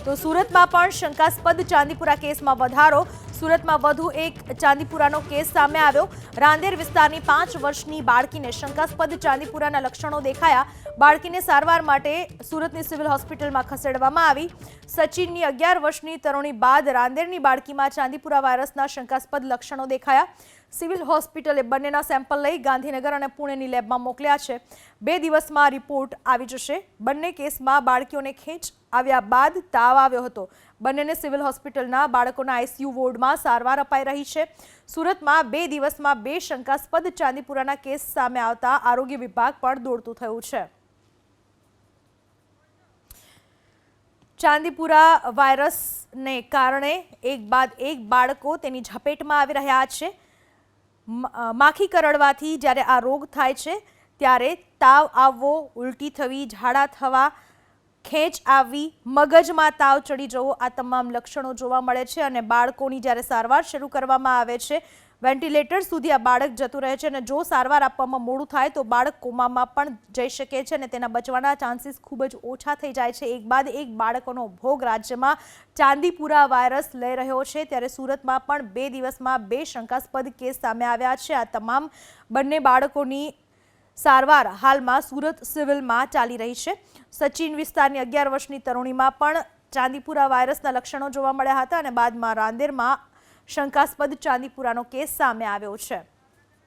તો સુરતમાં પણ શંકાસ્પદ ચાંદીપુરા કેસમાં વધારો। સુરતમાં વધુ એક ચાંદીપુરાનો કેસ સામે આવ્યો। રાંદેર વિસ્તારની 5 વર્ષની બાળકીને શંકાસ્પદ ચાંદીપુરાના લક્ષણો દેખાયા। બાળકીને સારવાર માટે સુરતની સિવિલ હોસ્પિટલમાં ખસેડવામાં આવી। સચિનની 11 વર્ષની તરુણી બાદ રાંદેરની બાળકીમાં ચાંદીપુરા વાયરસના શંકાસ્પદ લક્ષણો દેખાયા। સિવિલ હોસ્પિટલે બંનેના સેમ્પલ લઈ ગાંધીનગર અને પુણેની લેબમાં મોકલ્યા છે। 2 દિવસમાં રિપોર્ટ આવી જશે। બંને કેસમાં બાળકીઓને ખેંચ આવ્યા બાદ તાવ આવ્યો હતો। બંનેને સિવિલ હોસ્પિટલના બાળકોના આઈસીયુ વોર્ડમાં સારવાર અપાઈ રહી છે। સુરતમાં 2 દિવસમાં 2 શંકાસ્પદ ચાંદીપુરાના કેસ સામે આવતા આરોગ્ય વિભાગ પણ દોડતું થયું છે। ચાંદીપુરા વાયરસને કારણે એક બાદ એક બાળકો તેની ઝપેટમાં આવી રહ્યા છે। માખી કરડવાથી જ્યારે આ રોગ થાય છે ત્યારે તાવ આવવો, ઉલટી થવી, ઝાડા થવા, ખેંચ આવવી, મગજમાં તાવ ચડી જવો આ તમામ લક્ષણો જોવા મળે છે અને બાળકોની જ્યારે સારવાર શરૂ કરવામાં આવે છે વેન્ટિલેટર સુધી આ બાળક જતું રહે છે અને જો સારવાર આપવામાં મોડું થાય તો બાળક કોમામાં પણ જઈ શકે છે અને તેના બચવાના ચાન્સીસ ખૂબ જ ઓછા થઈ જાય છે। એક બાદ એક બાળકોનો ભોગ રાજ્યમાં ચાંદીપુરા વાયરસ લઈ રહ્યો છે ત્યારે સુરતમાં પણ 2 દિવસમાં 2 શંકાસ્પદ કેસ સામે આવ્યા છે। આ તમામ બંને બાળકોની સારવાર હાલમાં સુરત સિવિલમાં ચાલી રહી છે। સચિન વિસ્તારની 11 વર્ષની તરુણીમાં પણ ચાંદીપુરા વાયરસના લક્ષણો જોવા મળ્યા હતા અને બાદમાં રાંદેરમાં શંકાસ્પદ ચાંદીપુરાનો કેસ સામે આવ્યો છે।